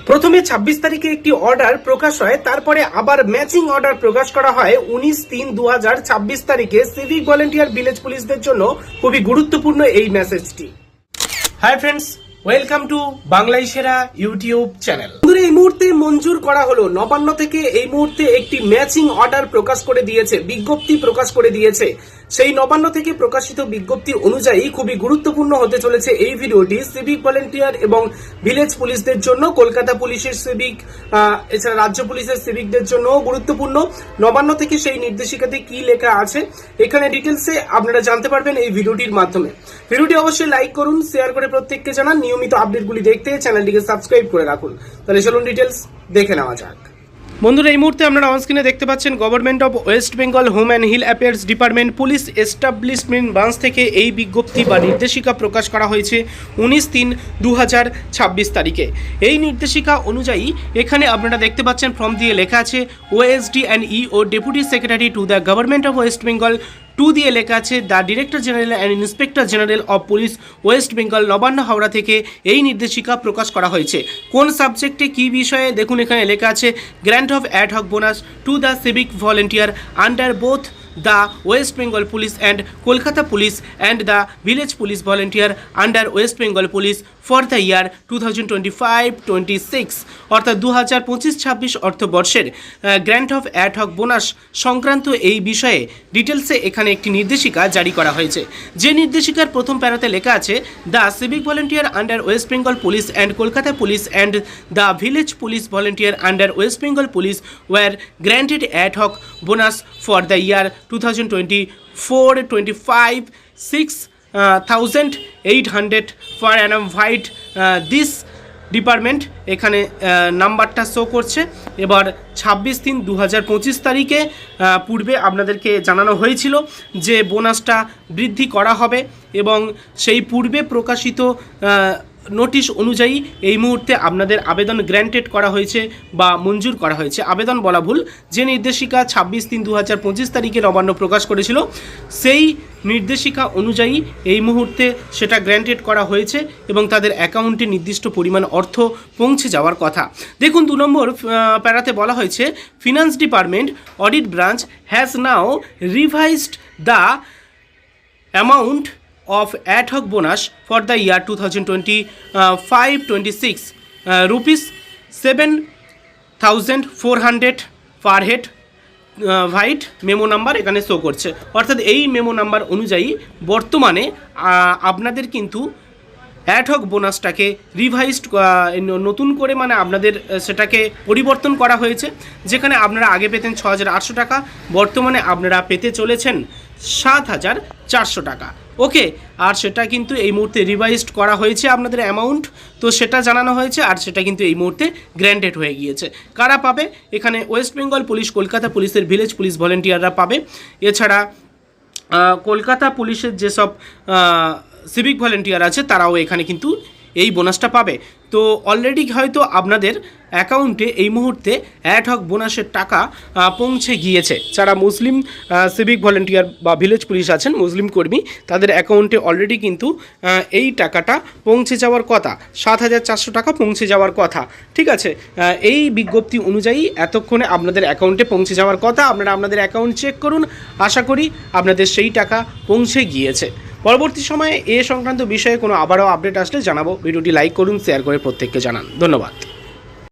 প্রথমে 26 তারিখে একটি অর্ডার প্রকাশ হয়, তারপরে আবার ম্যাচিং অর্ডার প্রকাশ করা হয় 19/3/2026 তারিখে সিভিক ভলেন্টিয়ার ভিলেজ পুলিশদের জন্য। খুবই গুরুত্বপূর্ণ এই মেসেজটি। হাই ফ্রেন্ডস, ওয়েলকাম টু বাংলায় সেরা ইউটিউব চ্যানেল। এই মুহূর্তে মঞ্জুর করা হলো, নবান্ন থেকে এই মুহূর্তে একটি ম্যাচিং অর্ডার প্রকাশ করে দিয়েছে, বিজ্ঞপ্তি প্রকাশ করে দিয়েছে। সেই নবান্ন থেকে প্রকাশিত বিজ্ঞপ্তি অনুযায়ী খুবই গুরুত্বপূর্ণ হতে চলেছে এই ভিডিওটি সিভিক ভলেন্টিয়ার এবং ভিলেজ পুলিশদের জন্য। কলকাতা পুলিশের সিভিক, এছাড়া রাজ্য পুলিশের সিভিকদের জন্য গুরুত্বপূর্ণ। নবান্ন থেকে সেই নির্দেশিকাতে কি লেখা আছে এখানে ডিটেলসে আপনারা জানতে পারবেন এই ভিডিওটির মাধ্যমে। ভিডিওটি অবশ্যই লাইক করুন, শেয়ার করে প্রত্যেককে জানান। নিয়মিত আপডেটগুলি দেখতে চ্যানেলটিকে সাবস্ক্রাইব করে রাখুন। তাহলে চলুন ডিটেলস দেখে নেওয়া যাক। বন্ধুরা, এই মুহূর্তে আপনারা অনস্ক্রিনে দেখতে পাচ্ছেন government of West Bengal home and hill affairs department police establishment branch থেকে এই বিজ্ঞপ্তি বা নির্দেশিকা প্রকাশ করা হয়েছে 19/3/2026 তারিখে। এই নির্দেশিকা অনুযায়ী এখানে আপনারা দেখতে পাচ্ছেন ফর্ম দিয়ে লেখা আছে OSD and EO deputy secretary to the government of West Bengal. To দিয়ে লেখা আছে the director general and inspector general of police West Bengal Nabanna Howrah থেকে এই নির্দেশিকা প্রকাশ করা হয়েছে। কোন সাবজেক্টে কি বিষয়ে দেখুন, এখানে লেখা আছে grant of ad hoc bonus to the civic volunteer under both the West Bengal Police and Kolkata Police and the Village Police Volunteer under West Bengal Police for the year 2025-26 অর্থাৎ 2025-26 অর্থবর্ষের grant of ad hoc bonus সংক্রান্ত এই বিষয়ে ডিটেলসে এখানে একটি নির্দেশিকা জারি করা হয়েছে। যে নির্দেশিকার প্রথম প্যারাতে লেখা আছে the civic volunteer under West Bengal police and Kolkata police and the village police volunteer under West Bengal police were granted add hoc bonus for the year 2024-25 6,800 per annum white this department. এখানে নাম্বারটা শো করছে। এবার 26/3/2025 তারিখে পূর্বে আপনাদেরকে জানানো হয়েছিল যে বোনাসটা বৃদ্ধি করা হবে এবং সেই পূর্বে প্রকাশিত নোটিশ অনুযায়ী এই মুহূর্তে আপনাদের আবেদন গ্র্যান্টেড করা হয়েছে বা মঞ্জুর করা হয়েছে। আবেদন বলা ভুল, যে নির্দেশিকা 26/3/2025 তারিখে নবান্ন প্রকাশ করেছিল সেই নির্দেশিকা অনুযায়ী এই মুহূর্তে সেটা গ্র্যান্টেড করা হয়েছে এবং তাদের অ্যাকাউন্টে নির্দিষ্ট পরিমাণ অর্থ পৌঁছে যাওয়ার কথা। দেখুন 2 নম্বর প্যারাতে বলা হয়েছে finance department audit branch has now revised the amount of ad hoc bonus for the year 2025-26 rupees 7,400 per head white memo number এখানে শো করছে। অর্থাৎ এই মেমো নাম্বার অনুযায়ী বর্তমানে আপনাদের কিন্তু অ্যাড হক বোনাসটাকে রিভাইজড নতুন করে মানে আপনাদের সেটাকে পরিবর্তন করা হয়েছে। যেখানে আপনারা আগে পেতেন 6,800 টাকা, বর্তমানে আপনারা পেতে চলেছেন 7,400 টাকা। ওকে, আর সেটা কিন্তু এই মুহূর্তে রিভাইজড করা হয়েছে আপনাদের অ্যামাউন্ট, তো সেটা জানানো হয়েছে আর সেটা কিন্তু এই মুহূর্তে গ্র্যান্টেড হয়ে গিয়েছে। কারা পাবে? এখানে ওয়েস্ট বেঙ্গল পুলিশ, কলকাতা পুলিশের ভিলেজ পুলিশ ভলেন্টিয়াররা পাবে। এছাড়া কলকাতা পুলিশের যেসব সিভিক ভলেন্টিয়ার আছে তারাও এখানে কিন্তু এই বোনাসটা পাবে। তো অলরেডি হয়তো আপনাদের অ্যাকাউন্টে এই মুহূর্তে অ্যাড হক বোনাসের টাকা পৌঁছে গিয়েছে। যারা মুসলিম সিভিক ভলেন্টিয়ার বা ভিলেজ পুলিশ আছেন, মুসলিম কর্মী, তাদের অ্যাকাউন্টে অলরেডি কিন্তু এই টাকাটা পৌঁছে যাওয়ার কথা, 7,400 টাকা পৌঁছে যাওয়ার কথা। ঠিক আছে, এই বিজ্ঞপ্তি অনুযায়ী এতক্ষণে আপনাদের অ্যাকাউন্টে পৌঁছে যাওয়ার কথা। আপনারা আপনাদের অ্যাকাউন্ট চেক করুন, আশা করি আপনাদের সেই টাকা পৌঁছে গিয়েছে। পরবর্তী সময়ে এ সংক্রান্ত বিষয়ে কোনো আবারও আপডেট আসলে জানাবো। ভিডিওটি লাইক করুন, শেয়ার করে প্রত্যেককে জানান। ধন্যবাদ।